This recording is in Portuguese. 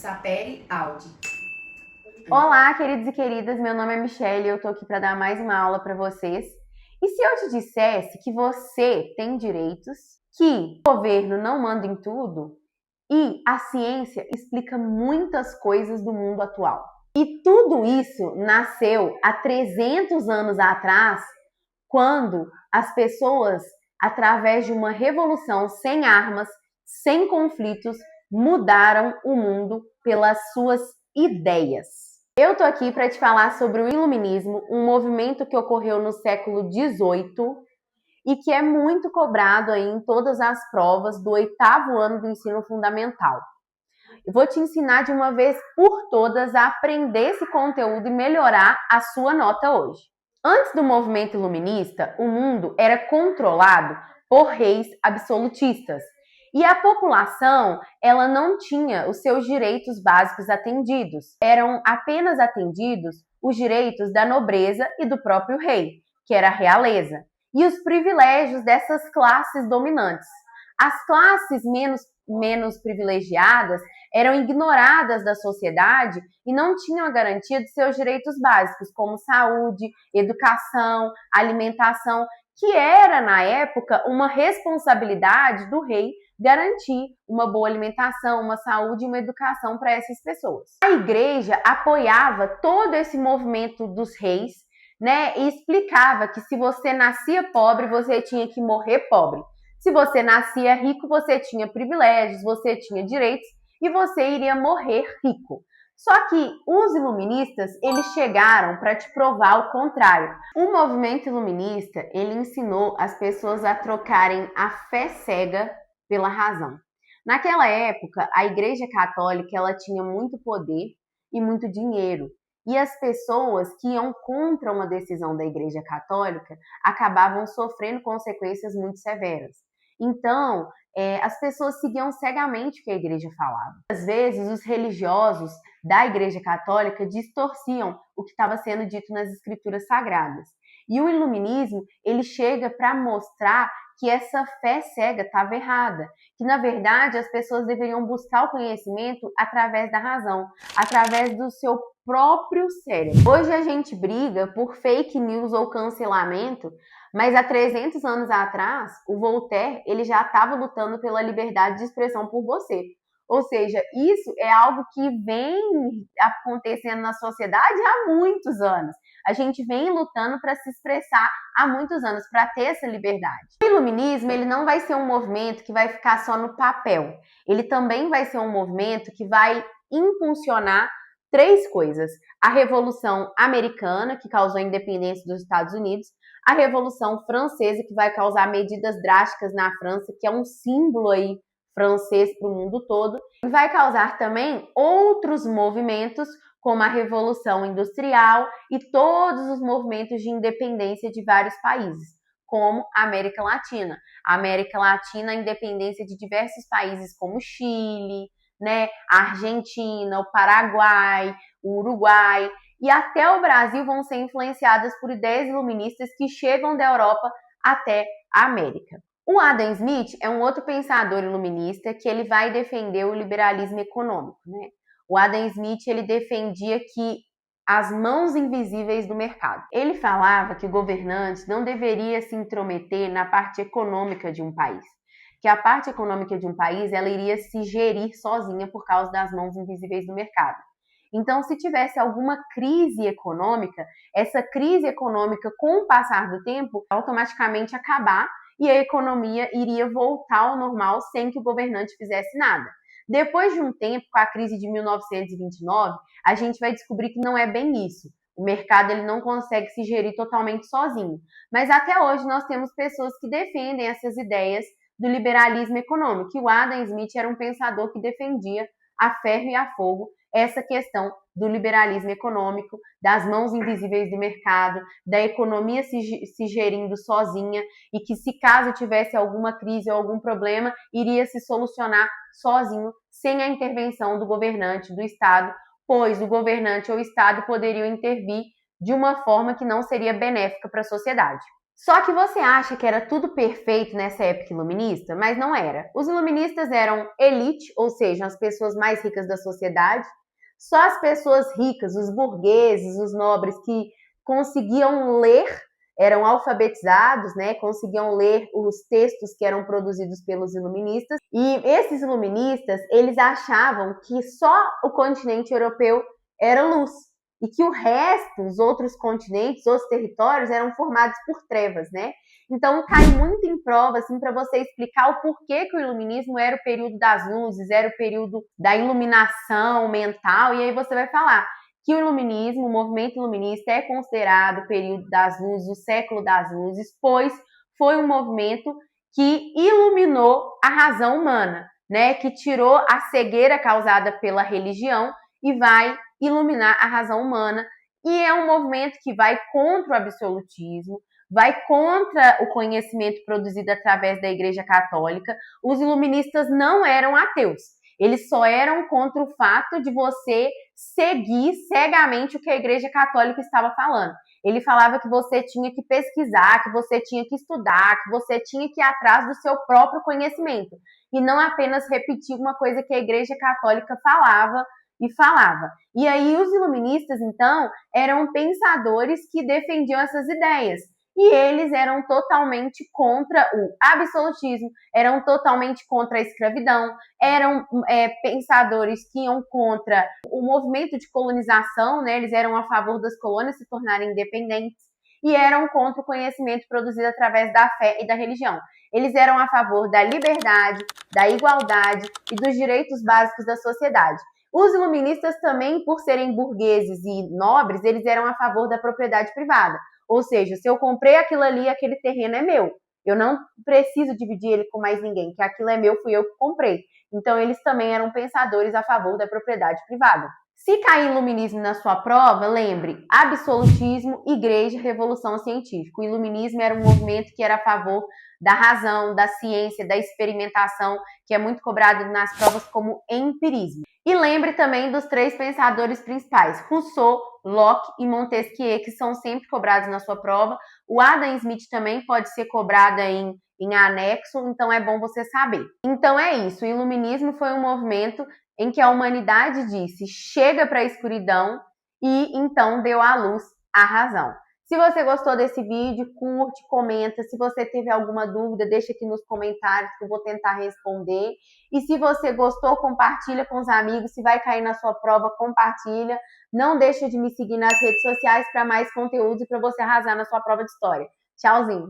Sapere Aude. Olá, queridos e queridas, meu nome é Michelle e eu tô aqui para dar mais uma aula para vocês. E se eu te dissesse que você tem direitos, que o governo não manda em tudo e a ciência explica muitas coisas do mundo atual? E tudo isso nasceu há 300 anos atrás, quando as pessoas, através de uma revolução sem armas, sem conflitos, mudaram o mundo pelas suas ideias. Eu tô aqui para te falar sobre o Iluminismo, um movimento que ocorreu no século XVIII e que é muito cobrado aí em todas as provas do 8º ano do ensino fundamental. Eu vou te ensinar de uma vez por todas a aprender esse conteúdo e melhorar a sua nota hoje. Antes do movimento iluminista, o mundo era controlado por reis absolutistas e a população ela não tinha os seus direitos básicos atendidos. Eram apenas atendidos os direitos da nobreza e do próprio rei, que era a realeza, e os privilégios dessas classes dominantes. As classes menos privilegiadas eram ignoradas da sociedade e não tinham a garantia de seus direitos básicos, como saúde, educação, alimentação, que era, na época, uma responsabilidade do rei garantir uma boa alimentação, uma saúde e uma educação para essas pessoas. A igreja apoiava todo esse movimento dos reis, né, e explicava que se você nascia pobre, você tinha que morrer pobre. Se você nascia rico, você tinha privilégios, você tinha direitos e você iria morrer rico. Só que os iluministas, eles chegaram para te provar o contrário. O movimento iluminista, ele ensinou as pessoas a trocarem a fé cega pela razão. Naquela época, a Igreja Católica, ela tinha muito poder e muito dinheiro. E as pessoas que iam contra uma decisão da Igreja Católica acabavam sofrendo consequências muito severas. Então, as pessoas seguiam cegamente o que a igreja falava. Às vezes, os religiosos da Igreja Católica distorciam o que estava sendo dito nas escrituras sagradas. E o iluminismo, ele chega para mostrar que essa fé cega estava errada, que na verdade as pessoas deveriam buscar o conhecimento através da razão, através do seu próprio cérebro. Hoje a gente briga por fake news ou cancelamento, mas há 300 anos atrás, o Voltaire, ele já estava lutando pela liberdade de expressão por você. Ou seja, isso é algo que vem acontecendo na sociedade há muitos anos. A gente vem lutando para se expressar há muitos anos, para ter essa liberdade. O iluminismo, ele não vai ser um movimento que vai ficar só no papel. Ele também vai ser um movimento que vai impulsionar 3 coisas: a Revolução Americana, que causou a independência dos Estados Unidos, a Revolução Francesa, que vai causar medidas drásticas na França, que é um símbolo aí francês para o mundo todo, e vai causar também outros movimentos, como a Revolução Industrial e todos os movimentos de independência de vários países, como a América Latina. A América Latina, a independência de diversos países como Chile, né, a Argentina, o Paraguai, o Uruguai e até o Brasil vão ser influenciadas por ideias iluministas que chegam da Europa até a América. O Adam Smith é um outro pensador iluminista que ele vai defender o liberalismo econômico, né? O Adam Smith, ele defendia que as mãos invisíveis do mercado. Ele falava que o governante não deveria se intrometer na parte econômica de um país, que a parte econômica de um país ela iria se gerir sozinha por causa das mãos invisíveis do mercado. Então, se tivesse alguma crise econômica, essa crise econômica, com o passar do tempo, automaticamente acabar e a economia iria voltar ao normal sem que o governante fizesse nada. Depois de um tempo, com a crise de 1929, a gente vai descobrir que não é bem isso. O mercado ele não consegue se gerir totalmente sozinho. Mas até hoje nós temos pessoas que defendem essas ideias do liberalismo econômico. E o Adam Smith era um pensador que defendia a ferro e a fogo essa questão do liberalismo econômico, das mãos invisíveis do mercado, da economia se gerindo sozinha e que se caso tivesse alguma crise ou algum problema, iria se solucionar sozinho, sem a intervenção do governante, do Estado, pois o governante ou o Estado poderiam intervir de uma forma que não seria benéfica para a sociedade. Só que você acha que era tudo perfeito nessa época iluminista, mas não era. Os iluministas eram elite, ou seja, as pessoas mais ricas da sociedade. Só as pessoas ricas, os burgueses, os nobres que conseguiam ler, eram alfabetizados, né? Conseguiam ler os textos que eram produzidos pelos iluministas. E esses iluministas, eles achavam que só o continente europeu era luz e que o resto, os outros continentes, os territórios eram formados por trevas, né? Então cai muito em prova assim para você explicar o porquê que o iluminismo era o período das luzes, era o período da iluminação mental, e aí você vai falar que o iluminismo, o movimento iluminista é considerado o período das luzes, o século das luzes, pois foi um movimento que iluminou a razão humana, né? Que tirou a cegueira causada pela religião e vai iluminar a razão humana, e é um movimento que vai contra o absolutismo, vai contra o conhecimento produzido através da Igreja Católica. Os iluministas não eram ateus, eles só eram contra o fato de você seguir cegamente o que a Igreja Católica estava falando. Ele falava que você tinha que pesquisar, que você tinha que estudar, que você tinha que ir atrás do seu próprio conhecimento, e não apenas repetir uma coisa que a Igreja Católica falava e falava. E aí os iluministas, então, eram pensadores que defendiam essas ideias. E eles eram totalmente contra o absolutismo, eram totalmente contra a escravidão, eram pensadores que iam contra o movimento de colonização, né? Eles eram a favor das colônias se tornarem independentes e eram contra o conhecimento produzido através da fé e da religião. Eles eram a favor da liberdade, da igualdade e dos direitos básicos da sociedade. Os iluministas também, por serem burgueses e nobres, eles eram a favor da propriedade privada. Ou seja, se eu comprei aquilo ali, aquele terreno é meu. Eu não preciso dividir ele com mais ninguém, que aquilo é meu, fui eu que comprei. Então, eles também eram pensadores a favor da propriedade privada. Se cair iluminismo na sua prova, lembre, absolutismo, igreja, revolução científica. O iluminismo era um movimento que era a favor da razão, da ciência, da experimentação, que é muito cobrado nas provas como empirismo. E lembre também dos três pensadores principais, Rousseau, Locke e Montesquieu, que são sempre cobrados na sua prova. O Adam Smith também pode ser cobrado em anexo, então é bom você saber. Então é isso, o iluminismo foi um movimento em que a humanidade disse chega para a escuridão e então deu à luz a razão. Se você gostou desse vídeo, curte, comenta. Se você teve alguma dúvida, deixa aqui nos comentários que eu vou tentar responder. E se você gostou, compartilha com os amigos. Se vai cair na sua prova, compartilha. Não deixa de me seguir nas redes sociais para mais conteúdo e para você arrasar na sua prova de história. Tchauzinho!